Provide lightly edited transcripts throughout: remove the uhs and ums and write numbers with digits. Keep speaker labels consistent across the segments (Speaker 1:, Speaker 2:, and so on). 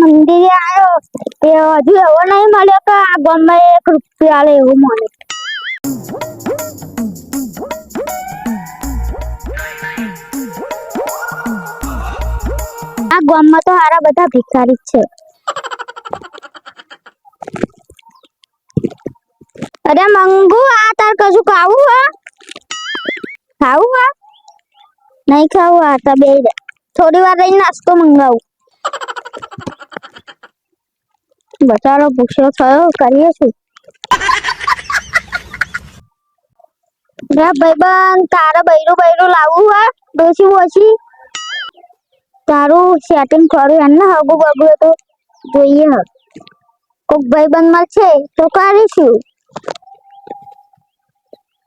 Speaker 1: મંદિરે આવ્યો તે હજુ એવો નહીં મળ્યો કે આ ગામમાં 1 રૂપિયા આલે એવું મળે. આ ગામમાં તો હારા બધા ભિખારી જ છે. અરે મંગુ, આ તાર કશું ખાવું હે? ખાવું હે? નહીં ખાવું. આ તો બે થોડી વાર રહીને નાસ્તો મંગાવું. બચારો ભૂખ્યો થયો, કરીએ શું? ભાઈબંધ, તારે બૈરું લાવવું હે? ઓછી તારું સેટિંગ કરું એને હગું બગડું તો જોઈએ. કોક ભાઈબંધ મળશે તો કરીશું.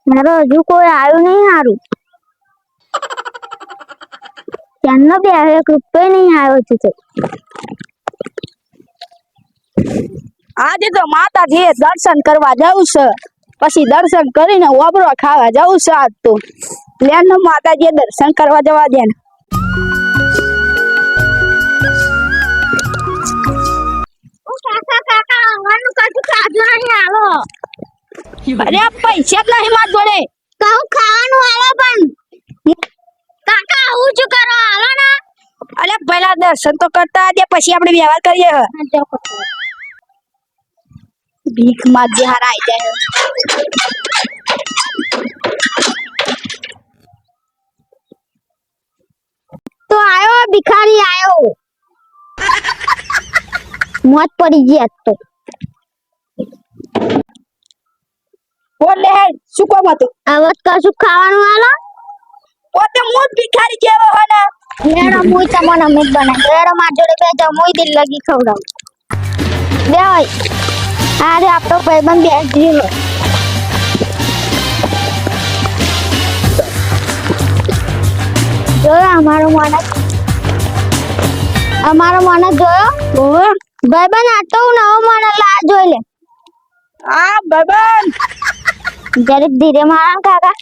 Speaker 1: મારો હજુ કોઈ આવ્યું નહીં. સારું ત્યાંનો બે 1 રૂપિયો નહીં આવ્યો છે.
Speaker 2: આજે તો માતાજી દર્શન કરવા જવું છે, પછી દર્શન કરીને ઓબરો ખાવા જવું છે. આજ તો લેનો માતાજી દર્શન કરવા જવા દે ને.
Speaker 1: કાકા આવવાનું કશું ખાધું નહીં. હાલો.
Speaker 2: અરે પૈસા જ નહીં માર જોડે.
Speaker 1: કહું ખાવાનું હાલો પણ કાકા આવું જ કરો. હાલો ને.
Speaker 2: અરે પહેલા દર્શન તો કરતા દે, પછી આપણે વ્યવહાર કરીએ. ભીખ માંગી હારા આવી જાય.
Speaker 1: તો આયો ભિખારી આયો. મોત પડી ગઈ આજ તો.
Speaker 2: બોલે હે શું કામ હતું?
Speaker 1: હવે કશું ખાવાનું હાલો.
Speaker 2: પોતે હું ભિખારી જેવો હો ને.
Speaker 1: લેડો મુઈ તમને અમુક બનાવી. લેડો માર જોડે બેજો, મુઈ દિલ લગી ખવડાવ. બે હોય આરે આપણો ભાઈબંધ બેસી ગયો. જોયો અમારો માણસ જોયો. ભાઈબંધ આ તો નવો માણસ લા જોઈ લે.
Speaker 2: આ ભાઈબંધ
Speaker 1: જરીક ધીરે મારા કાકા.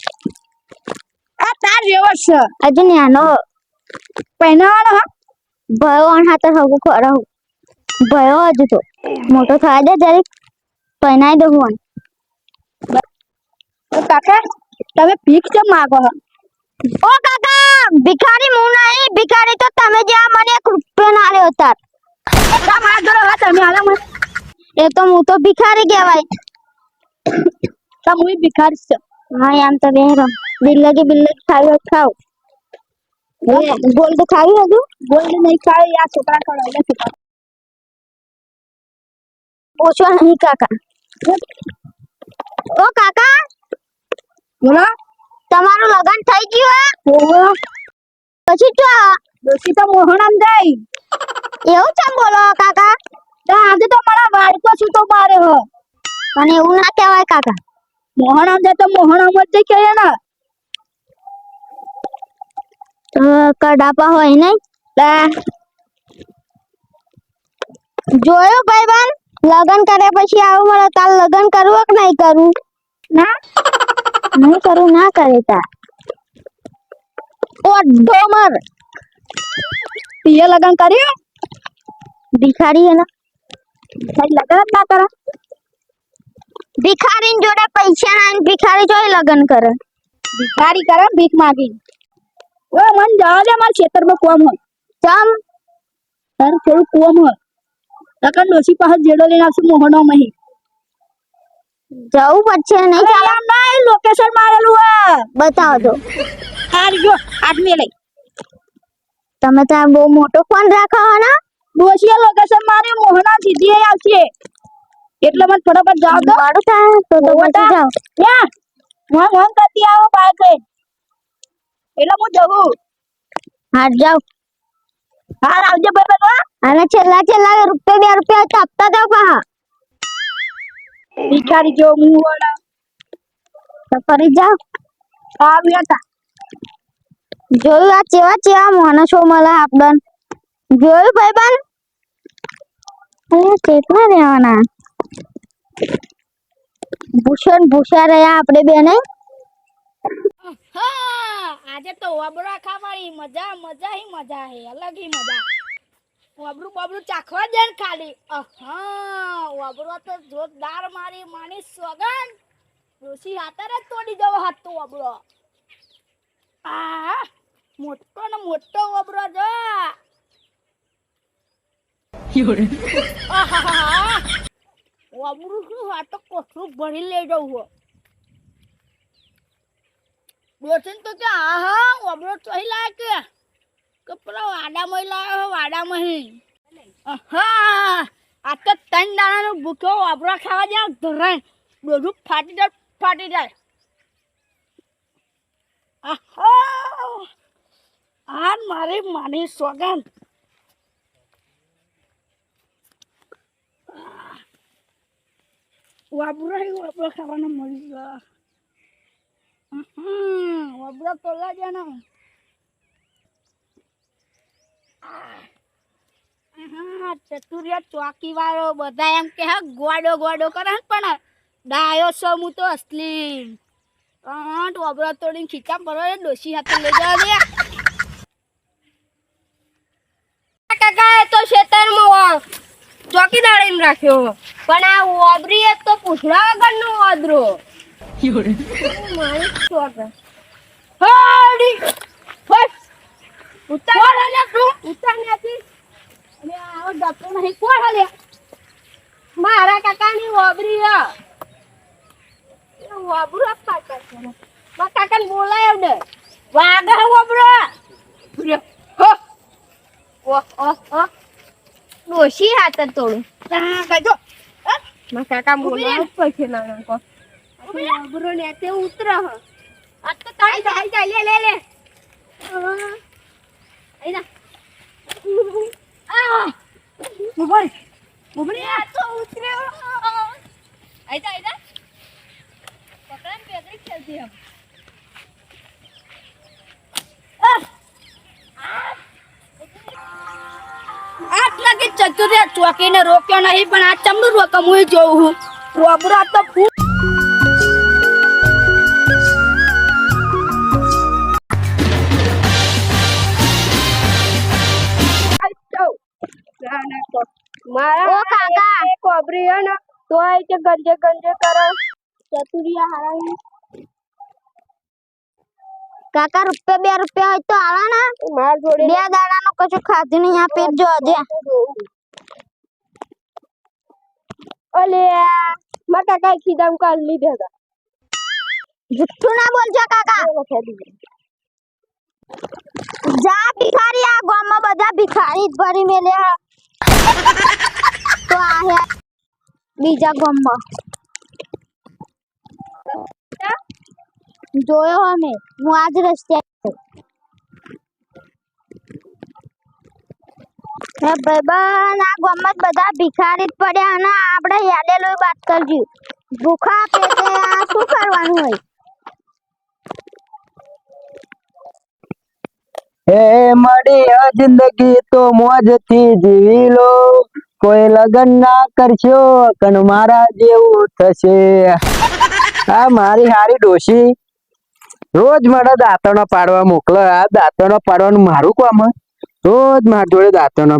Speaker 2: આ તાર જેવો છે.
Speaker 1: હજુ ન્યાનો
Speaker 2: પહેનાવાનો
Speaker 1: ભયો હાથે હગું ખરાવ ભયો. હજુ તો મોટો થવા દે, જરીક પહેનાઈ દઉં ફોન.
Speaker 2: કાકા તમે ભીખ કેમ માંગો છો?
Speaker 1: ઓ કાકા, ભિખારી હું નહીં. ભિખારી તો તમે જે મને 1 રૂપિયો ના આલ્યો તાર.
Speaker 2: મારા જોડે વાત તમે આલે મને.
Speaker 1: એ તો હું તો ભિખારી કહેવાય.
Speaker 2: તો હું ભિખારી છું.
Speaker 1: હા એમ તો બેહરો બિલ્લગી ખાવી ખાવ. ગોલ્ડ ખાવી હજુ?
Speaker 2: ગોલ્ડ નહીં ખાવી. આ છોકરા ખવડાવે છોકરા.
Speaker 1: ઓછો નહીં કાકા. ઓ કાકા,
Speaker 2: બોલો.
Speaker 1: તમારું લગન થઈ ગયું હે? પછી તો
Speaker 2: દોશી તો મોહણમ જાય.
Speaker 1: એવું કેમ બોલો કાકા?
Speaker 2: તો આજે તો મારા બાળકો છું તો મારે હો.
Speaker 1: અને એવું ના કહેવાય કાકા.
Speaker 2: મોહણમ જાય તો મોહણમ જ જઈ કહીએ ને.
Speaker 1: કડાપા હોય નહીં. જોયું ભાઈબંધ, લગન કર્યા પછી આવું મળે. કાલ લગન કરવું કે નહીં કરવું?
Speaker 2: ના
Speaker 1: નહીં કરું ના કરે તાર. ઓ ડોમર
Speaker 2: તીએ લગન કર્યું?
Speaker 1: ભિખારી હે ને.
Speaker 2: લગન જ ના કરે.
Speaker 1: ભિખારી જોડે પૈસા ના, ભિખારી જોઈ લગન કરે.
Speaker 2: ભિખારી કરે ભીખ માંગી. ઓ મન જવા દે, મારા ખેતરમાં કોમ હોય.
Speaker 1: ચમ
Speaker 2: તાર થોડું કોમ હોય. લગન ડોશી પાસે જેડો લઈને આવશું મોહણો મહી.
Speaker 1: જવું પડશે નહીં? ચાલો
Speaker 2: ના, લોકેશન મારેલું હે.
Speaker 1: બતાવો તો.
Speaker 2: આ જો આદમી લઈ.
Speaker 1: તમે ત્યાં બહુ મોટો ફોન રાખો હો ને.
Speaker 2: ડોશીએ લોકેશન મારે મોહણા સીધી આવશે. એટલે મને ફટાફટ જાવ દો.
Speaker 1: મારું થાય તો પછી જાઓ.
Speaker 2: યા હું કરતી આવો બાઈક લઈને. એટલે હું જવું.
Speaker 1: હાટ જાઓ.
Speaker 2: હા આવજે ભાઈ.
Speaker 1: અને છેલ્લા રૂપિયા 2 રૂપિયા આપતા જાઓ પા.
Speaker 2: ભિખારી જો હું વાળા
Speaker 1: તો ફરી જાઓ.
Speaker 2: આવ્યા હતા.
Speaker 1: જોયું આ ચેવા માણસો મળે આપડન. જોયું ભાઈબંધ? કેટલા રહેવાના? ભૂષા રહ્યા આપણે બે નહીં.
Speaker 3: આજે તો ઓબરા ખાવાની મજા હે, અલગ હી મજા.
Speaker 2: વાબરું બાબરું ચાખવા દે ને ખાલી. વાબરો તો જોરદાર મારી માની સોગન. ડોશી હાથે જ તોડી જવો હાથ તો વાબરો. મોટો ને મોટો વાબરો જો. વાબરું શું આ તો કોઠું ભરી લઈ જવું હો. ડોશી તો કે વાબરો ચોહી લાગે કે પેલા વાડામાં લાવ્યો વાડામાં. આ તો 3 દાણાનો ભૂખ્યો વાબરો ખાવા જાય ધરાય ડોઢું ફાટી જાય. આ મારી માની સોગન. વાબરો ખાવાનો મળી ગયો. વાબરો તોલા જાય ને. ચતુરિયા ચોકી વાળો બધા એમ કે ગોડો કરે પણ ડાયો છો હું તો અસલી. વાબરો તોડીને ખીચા પડો ડોશી હાથે લઈ જવા દે. કાકા એ તો ખેતરમાં ચોકીદાર એમ રાખ્યો પણ આ વાબરી તો પૂછડા વગરનો વાદરો. મારા કાકાની વાબરી વાબરો કાકાને બોલાય એવડે વાગે વાબરો. ડોશી હાથ તોડું કાકા બોલાય પછી નાના વાબરો ને તે ઉતર. આ તો તાઈ જાય લે મોબાઈલ આ તો ઉતર્યો. આઈતા પકડન પેદરી ખેલતી હમ. આટલા કે ચતુરિયા ચોકીને રોક્યો નહીં પણ આ ચમડું રોકમ હું જોઉં હું. વાબરા તો મારા કાકા કોબરી હે ને તો આ કે ગંજે કરો ચતુરિયા હારાની.
Speaker 1: કાકા ₹2 હોય તો આવા ને
Speaker 2: માર જોડે
Speaker 1: 2 દાડાનો કશું ખાધું નહીં આ પેટ જો આજે.
Speaker 2: ઓલે માર કાકા ખીદામ કાલ લીધે હતા.
Speaker 1: જુઠ્ઠું ના બોલજો કાકા. જા ભિખારી આ ગામમાં બધા ભિખારી જ ભરી મેલ્યા તો આ બીજા ગામમાં જોયો અમે હું આજ રસ્તે ભાઈબંધ આ ગામમાં બધા ભિખારી જ પડ્યા અને આપણે યાદેલો વાત કરજો ભૂખા પેટે આ શું કરવાનું હોય.
Speaker 3: હે મળી જિંદગી તો મોજથી જીવી લો કોઈ લગન ના કરશો કન મારા જેવું થશે. આ મારી હારી ડોશી રોજ મારા દાંતણો પાડવા મોકલે. આ દાંતણો પાડવાનું મારું કામ રોજ મારા જોડે દાંતણો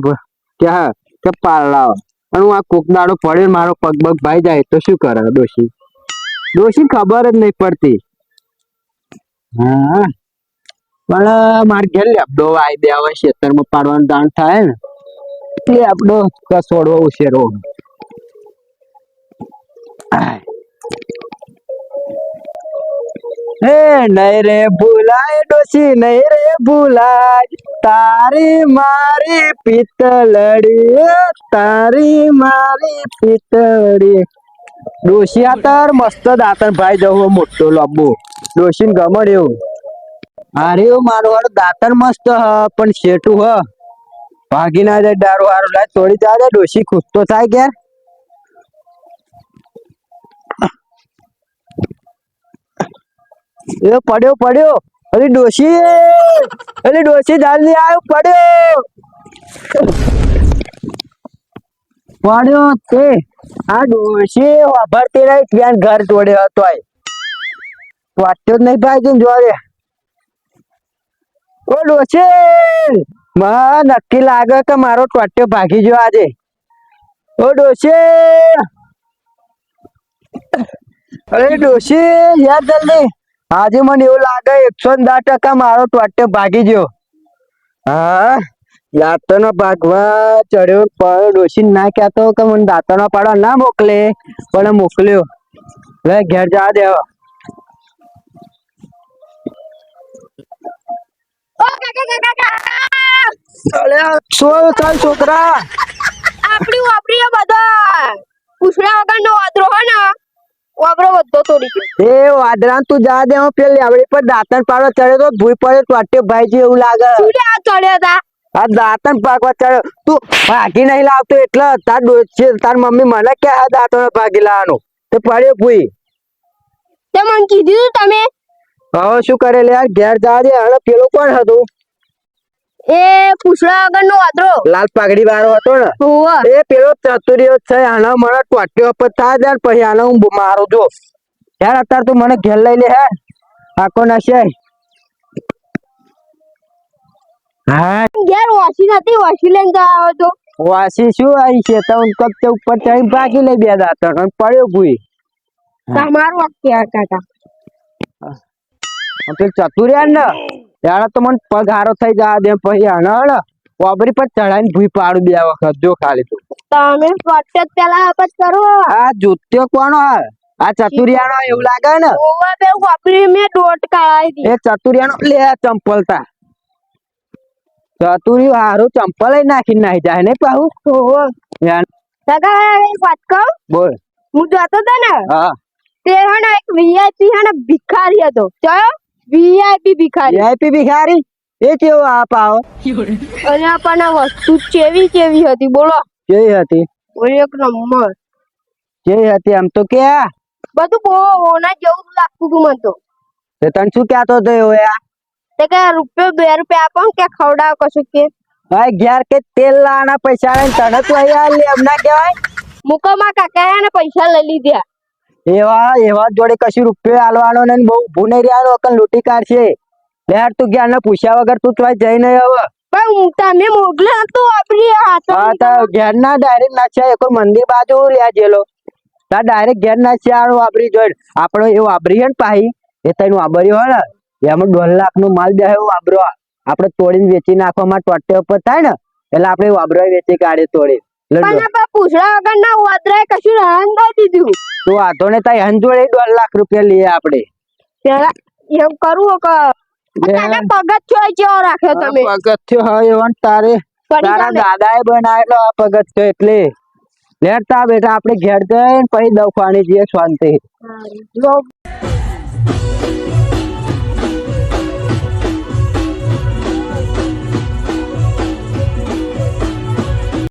Speaker 3: કે હા કે પાડ લાવો અને હું આ કોક દાડો પડે મારો પગ બગ ભાઈ જાય તો શું કરે ડોશી ખબર જ નહીં પડતી. હા પણ મારે ઘેર લેપડો આવી દે હવે ખેતરમાં પાડવાનું દાણ થાય ને લેપડો કસોડવો ઉછેરવો. હે નહીં રે ભૂલાય ડોશી નહીં રે ભૂલાય તારી મારી પિત્તળડી તારી મારી પિત્તળી. ડોશી આતર મસ્ત દાંતણ ભાઈ જવો મોટો લાંબો ડોશી ને ગમડ એવું. અરે મારો વાળો દાંતણ મસ્ત હ પણ શેઠું હ ભાગી ના જાય દારૂ હારું લાય તોડી જાય ડોશી ખુશ તો થાય ઘેર. એ પડ્યો અરે ડોશી જલ્દી આવ્યો પડ્યો તે આ ડોશી વાભરતી રહી ત્યાં ઘર જોડે હતો વાંચ્યો જ નહીં ભાઈ જોડે. ઓ ડોશી મને નક્કી લાગે કે મારો ટોટ્યો ભાગી ગયો આજે. ઓ ડોશી, અરે ડોશી યાર જલ્દી. આજે મને એવું લાગે 110% મારો ટોટ્યો ભાગી ગયો. હા દાંતનો ભાગવા ચડ્યો પણ ડોશી ના કહેતો કે મને દાંતનો પાડવા ના મોકલે, પણ મોકલ્યો. લે ઘેર જવા દે હવે.
Speaker 2: ઓ કાકા
Speaker 3: અલે શું ચાલ છોકરા?
Speaker 2: આપણી બધા પૂછડા વગરનો વાદરો હોય ને વાબરો બધો તોડી ગયો.
Speaker 3: એ વાદરા તું જા દે. હું પેલી આવડી પર દાંતણ પાડવા ચડ્યો તો ભૂઈ પડે ટોટ્યો ભાઈ છે એવું લાગે.
Speaker 2: શું લે આ ચડ્યો તા?
Speaker 3: આ દાંતણ ભાગવા ચડ્યો. તું ભાગી નહીં લાવતો એટલે તાર મમ્મી મને કે આ દાંતણ ભાગી લાવવાનું તો પડ્યો ભૂઈ.
Speaker 2: તે મને કીધું તમે.
Speaker 3: હવે શું કરે લે યાર ઘેર જવા દે. હવે પેલો કોણ હતું?
Speaker 2: એ પૂછડા વગરનો વાદરો.
Speaker 3: લાલ પાઘડી વાળો હતો ને
Speaker 2: હોવે.
Speaker 3: એ પેલો ચતુર્યો છે. આનો મને ટોટ્યો પર થાય દે પછી આનો હું મારો જો યાર. અત્યારે તું મને ઘેર લઈ લે હે આખો નશે. હા
Speaker 2: ઘેર વાસી નથી, વાસી લઈને ગયો હતો.
Speaker 3: વાસી શું આવી છે તો કપ ઉપર ચડી ભાગી લઈ બે દાંતણ પડ્યો ભૂઈ.
Speaker 2: તમારું વાક્ય કાકા.
Speaker 3: પેલું ચતુર્યા ને ત્યારે તો મને પગ હારો થઈ જવા દે પછી આને વાબરી પર ચડાઈને ભૂઈ પાડું 2 વખત જો ખાલી તું.
Speaker 2: તમે ફટ પેલા આપત કરો.
Speaker 3: આ જુત્યો કોનો હાલ? આ ચતુરિયાનો એવું લાગે ને.
Speaker 2: ઓવે બે વાપરી મે દોટ કાઢી દી.
Speaker 3: એ ચતુરિયાનો લે ચંપલ તા. ચતુરિયો હારું ચંપલ નાખી નાખી જાય ને પાહુ.
Speaker 2: ઓવે
Speaker 3: યાર
Speaker 2: કાકા એક વાત કહું.
Speaker 3: બોલ.
Speaker 2: હું જતો હતો ને
Speaker 3: હા
Speaker 2: તે હે ને એક વીઆઈપી હે ને ભિખારી હતો. ચયો વીઆઈપી ભિખારી.
Speaker 3: વીઆઈપી ભિખારી એ કેવો આ પાવ?
Speaker 2: અને આપણને વસ્તુ કેવી હતી બોલો.
Speaker 3: કેવી હતી?
Speaker 2: એક નંબર.
Speaker 3: કેવી હતી આમ તો કે?
Speaker 2: બધું બહુ ઓના જેવું લાગતું હતું મને તો.
Speaker 3: તે તને શું કહેતો હતો એવો યાર?
Speaker 2: તે કે ₹2 આપો કે ખવડાવ કશું કે.
Speaker 3: ભાઈ ઘેર કે તેલ લાના પૈસા લઈને તને તો અહીંયા લે એમ ના કહેવાય.
Speaker 2: મુકમાં કાકા હે ને પૈસા લઈ લીધા.
Speaker 3: એવા જોડે કશું રૂપિયો આલવાનો ને બહુ ઊભું નહીં રહેવાનું અકલ લૂંટી કાઢશે. યાર તું જ્ઞાન ને પૂછ્યા વગર તું તો જઈ નહીં હવે.
Speaker 2: પણ હું તમે મોકલે તો આપણી હાથો.
Speaker 3: હા તો ઘેર ના ડાયરેક્ટ નાખ્યા એક મંદિર બાજુ લ્યા જેલો તા ડાયરેક્ટ ઘેર નાખ્યા વાપરી જોઈ. આપણો એ વાપરી હે ને પાહી એ તને વાપર્યો હોય ને એમાં 2 લાખ નું માલ બે વાપરો આપણે તોડીને વેચી નાખવામાં ટોટે ઉપર થાય ને એટલે આપણે વાપરો વેચી કાઢી તોડી.
Speaker 2: પણ આપણે પૂછડા વગર ના વાદરાએ કશું રાન દઈ દીધું.
Speaker 3: તું વાતો ને તારી હંજોડે 2 લાખ રૂપિયા લઈએ આપણે.
Speaker 2: પેલા એમ કરવું કે પગથિયો કેવો રાખ્યો તમે?
Speaker 3: પગથિયો હા એવન તારા દાદાએ બનાવેલો આ પગથિયો એટલે લેતા બેટા આપણે ઘેર જઈને પછી દવાખાને જઈએ શાંતિ.